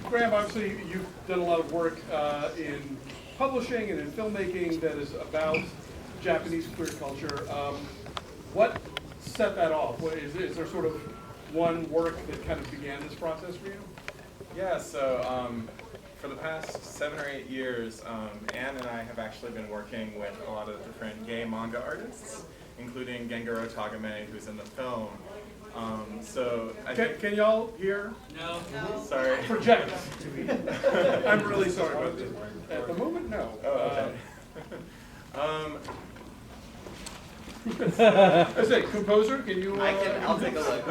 Graham, obviously you've done a lot of work in publishing and in filmmaking that is about Japanese queer culture. What set that off? Is there sort of one work that kind of began this process for you? Yeah, so for the past 7 or 8 years, Anne and I have actually been working with a lot of different gay manga artists, including Gengaro Tagame, who's in the film. So I think, Can y'all hear? No. sorry. Project. I'm really sorry about this. At the moment, no. Oh, okay. I say, composer, can you? I'll take a look.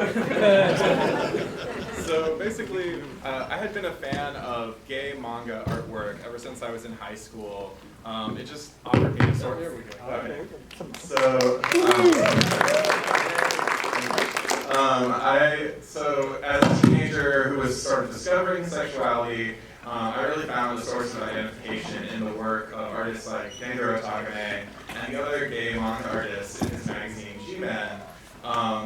So basically, I had been a fan of gay manga artwork ever since I was in high school. It just offered me a sort of. There we go. Okay. So as a teenager who was sort of discovering sexuality, I really found a source of identification in the work of artists like Gengaro Tagame and the other gay manga artists in his magazine G-Men.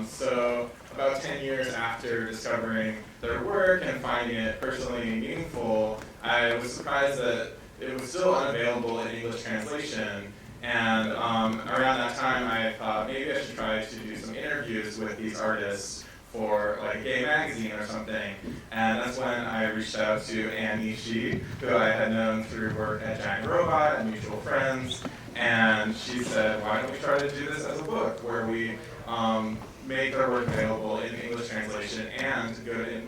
So about 10 years after discovering their work and finding it personally meaningful, I was surprised that it was still unavailable in English translation. And around that time, I thought maybe I should try to do some interviews with these artists for like a gay magazine or something. And that's when I reached out to Anne Ishii, who I had known through work at Giant Robot and mutual friends. And she said, why don't we try to do this as a book where we make their work available in English translation and go to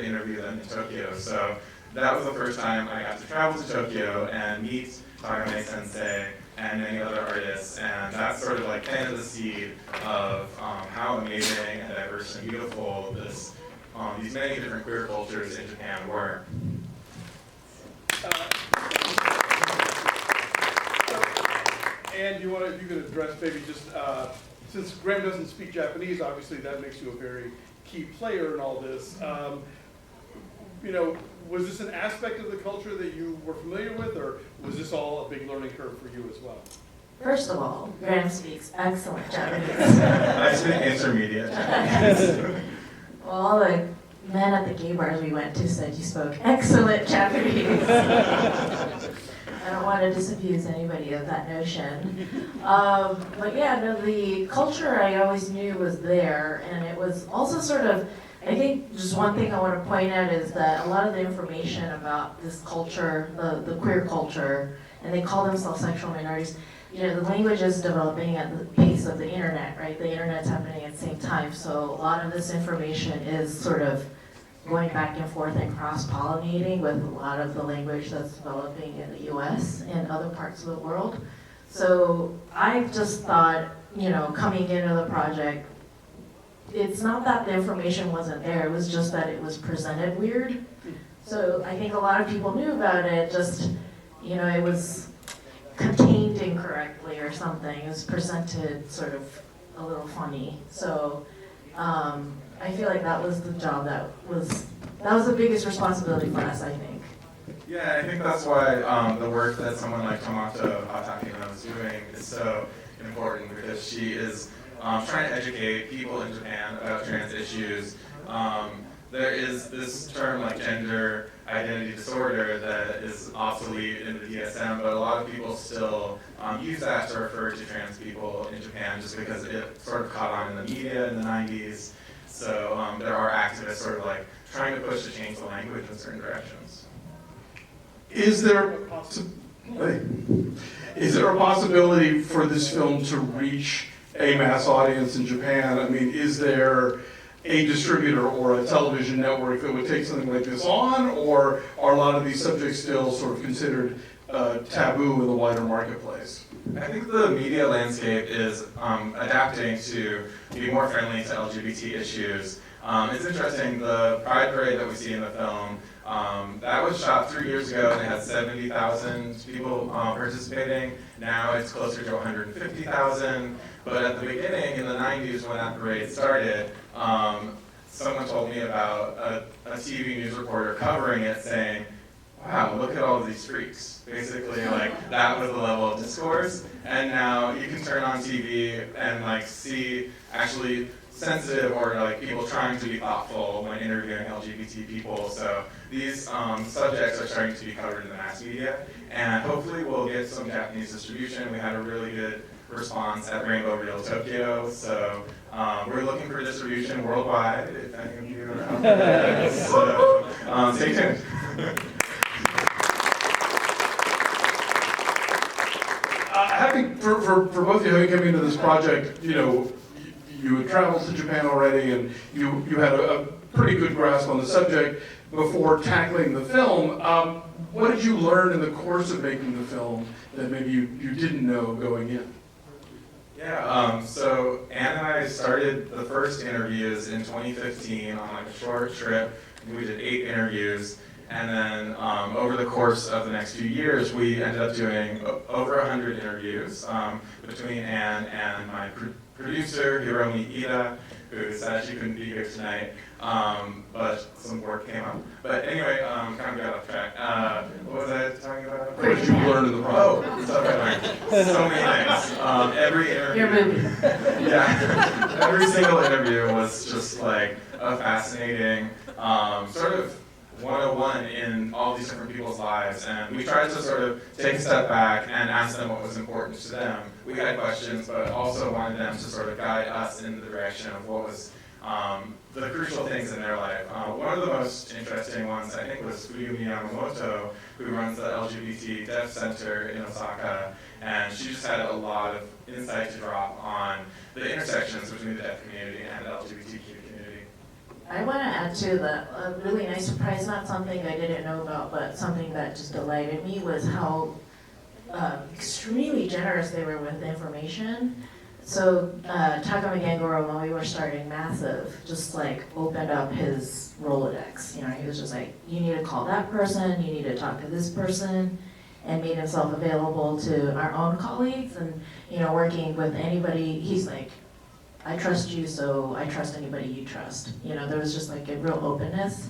interview them in Tokyo. So that was the first time I got to travel to Tokyo and meet Tagame Sensei and many other artists, and that sort of like planted the seed of how amazing and diverse and beautiful these many different queer cultures in Japan were. And you could address maybe just, since Graham doesn't speak Japanese, obviously that makes you a very key player in all this. Was this an aspect of the culture that you were familiar with, or was this all a big learning curve for you as well? First of all, Graham speaks excellent Japanese. I speak intermediate Japanese. Well, all the men at the gay bars we went to said you spoke excellent Japanese. I don't want to disabuse anybody of that notion. But yeah, no, the culture I always knew was there, and it was also sort of, I think just one thing I want to point out is that a lot of the information about this culture, the queer culture, and they call themselves sexual minorities, the language is developing at the pace of the internet, right? The internet's happening at the same time, so a lot of this information is sort of going back and forth and cross-pollinating with a lot of the language that's developing in the US and other parts of the world. So I just thought, coming into the project, it's not that the information wasn't there, it was just that it was presented weird. So I think a lot of people knew about it, just, it was contained incorrectly or something. It was presented sort of a little funny. So I feel like that was the job that was the biggest responsibility for us, I think. Yeah, I think that's why the work that someone like Tomato Hatakina is doing is so important, because she is trying to educate people in Japan about trans issues. There is this term like gender identity disorder that is obsolete in the DSM, but a lot of people still use that to refer to trans people in Japan just because it sort of caught on in the media in the 90s. So there are activists sort of like trying to push to change the language in certain directions. Is there a possibility for this film to reach a mass audience in Japan? I mean, is there a distributor or a television network that would take something like this on, or are a lot of these subjects still sort of considered taboo in the wider marketplace? I think the media landscape is adapting to be more friendly to LGBT issues. It's interesting, the Pride Parade that we see in the film, that was shot 3 years ago and it had 70,000 people participating. Now it's closer to 150,000. But at the beginning, in the 90s when that parade started, someone told me about a TV news reporter covering it saying, wow, look at all of these freaks. Basically, like, that was the level of discourse. And now you can turn on TV and like see actually sensitive or like people trying to be thoughtful when interviewing LGBT people. So these subjects are starting to be covered in the mass media, and hopefully we'll get some Japanese distribution. We had a really good response at Rainbow Reel Tokyo, so we're looking for distribution worldwide if any of you are out there. So stay tuned. Having, for both of you, having come into this project, you know, you had traveled to Japan already, and you had a pretty good grasp on the subject before tackling the film. What did you learn in the course of making the film that maybe you didn't know going in? Yeah, so Anne and I started the first interviews in 2015 on like a short trip. We did 8 interviews, and then over the course of the next few years, we ended up doing over 100 interviews between Anne and my producer, Hiromi Ida, who said she couldn't be here tonight, but some work came up. But anyway, kind of got off track. What was I talking about? What did you learn in the process? So many things. Every interview. Your movie. Yeah, every single interview was just like a fascinating sort of 101 in all these different people's lives, and we tried to sort of take a step back and ask them what was important to them. We had questions, but also wanted them to sort of guide us in the direction of what was the crucial things in their life. One of the most interesting ones, I think, was Fuyumi Yamamoto, who runs the LGBT Deaf Center in Osaka, and she just had a lot of insight to drop on the intersections between the deaf community and the LGBTQ community. I want to add to that, a really nice surprise, not something I didn't know about, but something that just delighted me was how extremely generous they were with information. So Takama Gengoro, when we were starting Massive, just like opened up his Rolodex. You know, he was just like, you need to call that person, you need to talk to this person, and made himself available to our own colleagues. And, you know, working with anybody, he's like, I trust you, so I trust anybody you trust. You know, there was just like a real openness,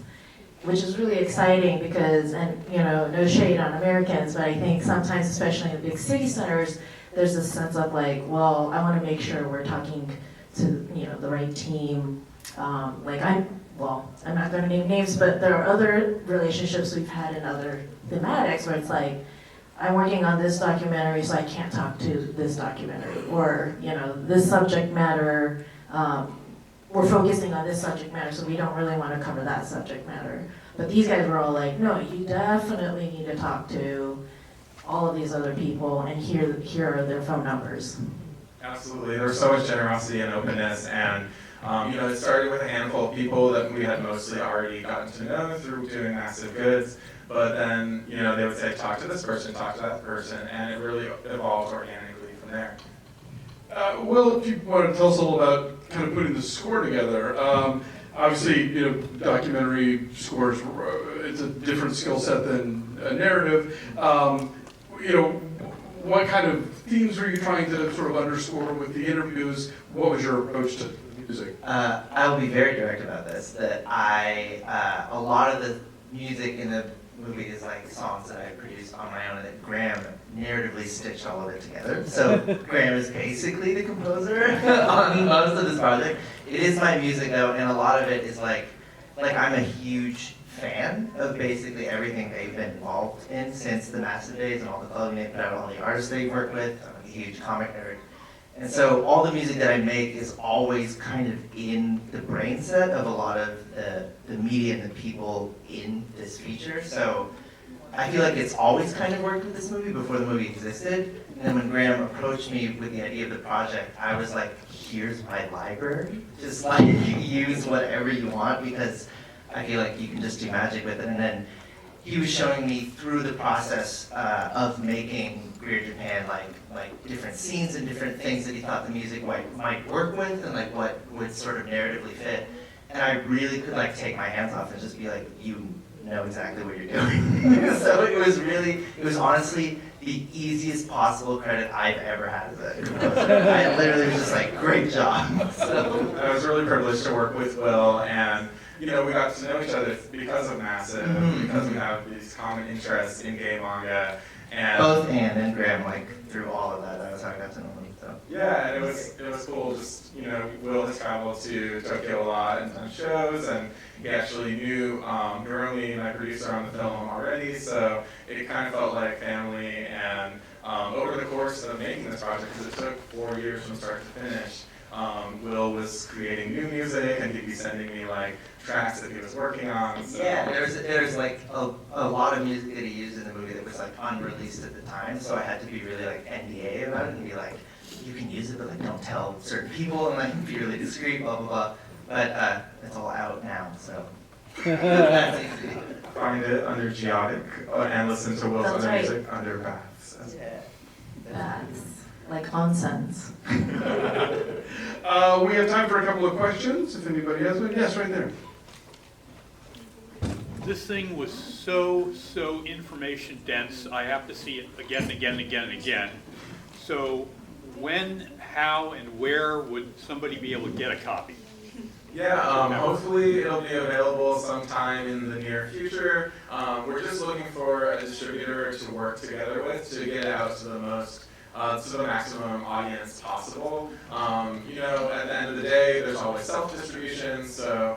which is really exciting because, and you know, no shade on Americans, but I think sometimes, especially in the big city centers, there's this sense of like, well, I want to make sure we're talking to, you know, the right team. I'm not going to name names, but there are other relationships we've had in other thematics where it's like, I'm working on this documentary, so I can't talk to this documentary. Or, you know, this subject matter, we're focusing on this subject matter, so we don't really want to cover that subject matter. But these guys were all like, no, you definitely need to talk to all of these other people, and here are their phone numbers. Absolutely, there was so much generosity and openness, and you know, it started with a handful of people that we had mostly already gotten to know through doing Massive Goods. But then, you know, they would say, talk to this person, talk to that person, and it really evolved organically from there. Will, if you want to tell us a little about kind of putting the score together. Obviously, you know, documentary scores, it's a different skill set than a narrative. You know, what kind of themes were you trying to sort of underscore with the interviews? What was your approach to music? I'll be very direct about this, that a lot of the music in the movie is like songs that I produced on my own, and that Graham narratively stitched all of it together. So Graham is basically the composer on most of this project. It is my music though, and a lot of it is like I'm a huge fan of basically everything they've been involved in since the Massive days and all the clothing they put out, all the artists they've worked with. I'm a huge comic nerd. And so all the music that I make is always kind of in the brain set of a lot of the media and the people in this feature. So I feel like it's always kind of worked with this movie before the movie existed. And then when Graham approached me with the idea of the project, I was like, here's my library. Just like use whatever you want, because I feel like you can just do magic with it. And then he was showing me through the process of making Queer Japan, like different scenes and different things that he thought the music might work with, and like what would sort of narratively fit. And I really could like take my hands off and just be like, you know exactly what you're doing. So it was honestly the easiest possible credit I've ever had as a composer. I literally was just like, great job. So I was really privileged to work with Will, and you know, we got to know each other because of Massive, because we have these common interests in gay manga. And both Anne and Graham, like through all of that, that was how I got to know them. So. Yeah, and it was cool. Just Will has traveled to Tokyo a lot and done shows, and he actually knew Naomi, my producer on the film, already. So it kind of felt like family. And over the course of making this project, because it took 4 years from start to finish, Will was creating new music, and he'd be sending me like tracks that he was working on. So. Yeah, there's like a lot of music that he used in the movie that was like unreleased at the time, so I had to be really like NDA about it and be like, you can use it, but like don't tell certain people, and like be really discreet, blah blah blah. But it's all out now, so that's easy. Find it under Geodic and listen to Will's That's other right. music under Baths. Yeah. That's like nonsense. We have time for a couple of questions, if anybody has one. Yes, right there. This thing was so information dense, I have to see it again and again and again and again. So when, how, and where would somebody be able to get a copy? Yeah, hopefully it'll be available sometime in the near future. We're just looking for a distributor to work together with to get it out to the maximum audience possible. At the end of the day, there's always self-distribution, so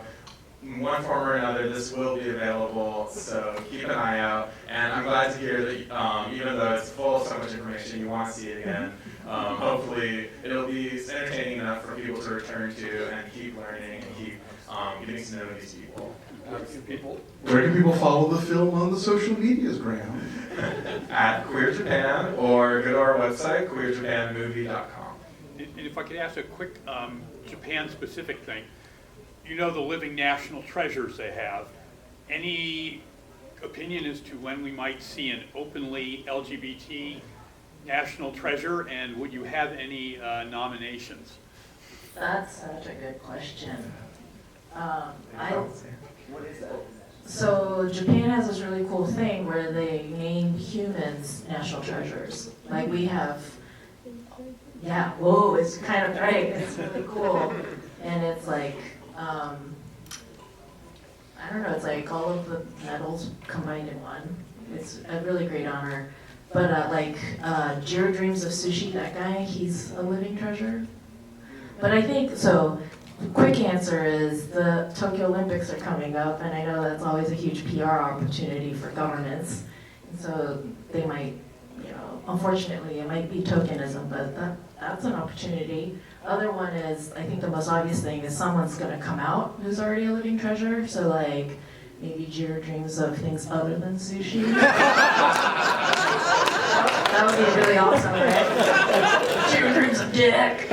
in one form or another, this will be available, so keep an eye out. And I'm glad to hear that even though it's full of so much information, you want to see it again. Hopefully, it'll be entertaining enough for people to return to and keep learning and keep getting to know these people. Where can people follow the film on the social medias, Graham? At Queer Japan, or go to our website, queerjapanmovie.com. And if I could ask a quick Japan-specific thing. The living national treasures they have. Any opinion as to when we might see an openly LGBT national treasure, and would you have any nominations? That's such a good question. So Japan has this really cool thing where they name humans national treasures. Like we have, it's kind of right. It's really cool, and it's like. I don't know, it's like all of the medals combined in one. It's a really great honor. But Jiro Dreams of Sushi, that guy, he's a living treasure. But I think, so, the quick answer is the Tokyo Olympics are coming up, and I know that's always a huge PR opportunity for governments. And so they might, unfortunately, it might be tokenism, but that's an opportunity. Other one is, I think the most obvious thing is someone's gonna come out who's already a living treasure. So like, maybe Jiro dreams of things other than sushi. That would be really awesome, right? Jiro dreams of dick. In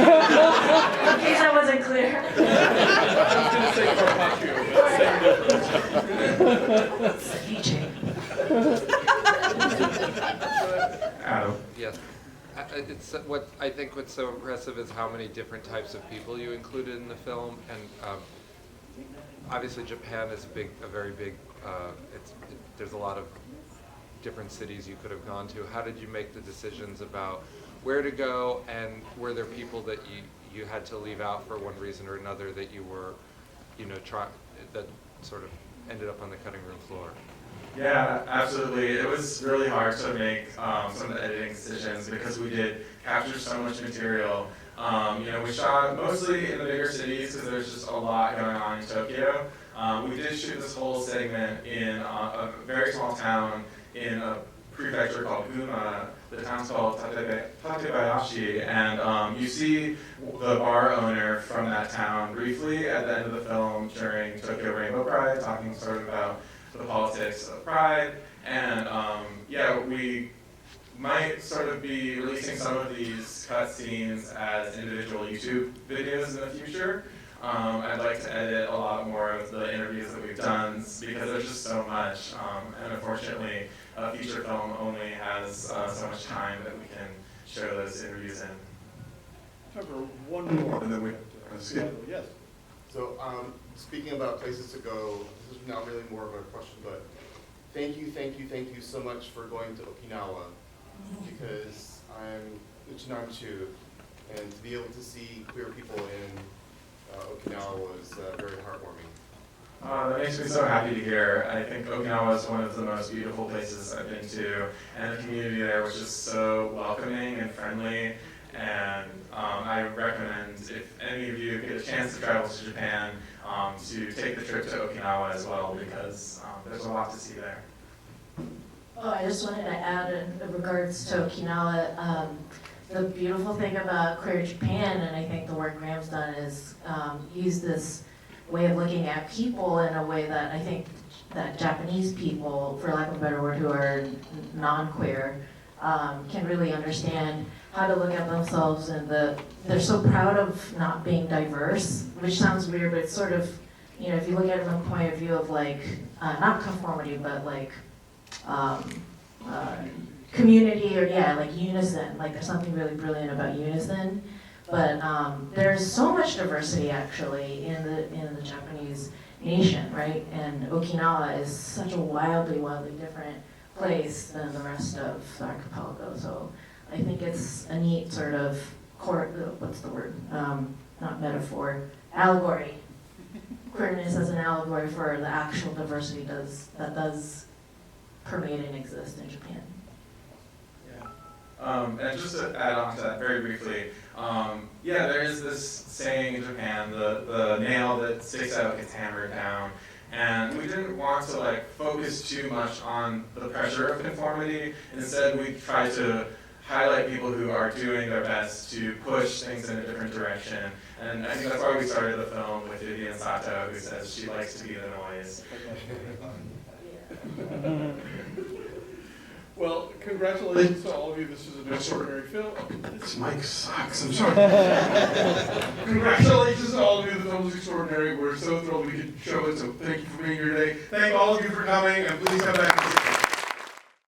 case that wasn't clear. I was gonna say carpaccio, but same difference. Ceviche. Adam. Yes. It's what I think what's so impressive is how many different types of people you included in the film, and obviously Japan is a very big. There's a lot of different cities you could have gone to. How did you make the decisions about where to go, and were there people that you had to leave out for one reason or another that you were, that sort of ended up on the cutting room floor? Yeah, absolutely. It was really hard to make some of the editing decisions because we did capture so much material. We shot mostly in the bigger cities because there's just a lot going on in Tokyo. We did shoot this whole segment in a very small town in a prefecture called Guma. The town's called Tatebayashi, and you see the bar owner from that town briefly at the end of the film during Tokyo Rainbow Pride, talking sort of about the politics of Pride, and we might sort of be releasing some of these cut scenes as individual YouTube videos in the future. I'd like to edit a lot more of the interviews that we've done because there's just so much, and unfortunately, a feature film only has so much time that we can show those interviews in. Time for one more. And then we Yes. So, speaking about places to go, this is not really more of a question, but thank you so much for going to Okinawa, because I'm Uchinanchu, and to be able to see queer people in Okinawa was very heartwarming. That makes me so happy to hear. I think Okinawa is one of the most beautiful places I've been to, and the community there was just so welcoming and friendly. And I recommend, if any of you get a chance to travel to Japan, to take the trip to Okinawa as well, because there's a lot to see there. Oh, I just wanted to add in regards to Okinawa, the beautiful thing about Queer Japan, and I think the work Graham's done, is use this way of looking at people in a way that I think that Japanese people, for lack of a better word, who are non-queer, can really understand how to look at themselves, and they're so proud of not being diverse, which sounds weird, but it's sort of, you know, if you look at it from a point of view of like, not conformity, but like, community, or yeah, like unison, like there's something really brilliant about unison, but there's so much diversity actually in the Japanese nation, right? And Okinawa is such a wildly different place than the rest of the archipelago, so I think it's a neat sort of what's the word? Not metaphor, allegory. Queerness as an allegory for the actual diversity that does permeate and exist in Japan. And just to add on to that very briefly, yeah, there is this saying in Japan, the nail that sticks out gets hammered down. And we didn't want to like focus too much on the pressure of conformity. Instead, we tried to highlight people who are doing their best to push things in a different direction. And I think that's why we started the film with Vivian Sato, who says she likes to be the noise. Well, congratulations to all of you. This is an extraordinary film. This mic sucks, I'm sorry. Congratulations to all of you, the film is extraordinary. We're so thrilled we could show it, so thank you for being here today. Thank all of you for coming, and please come back and see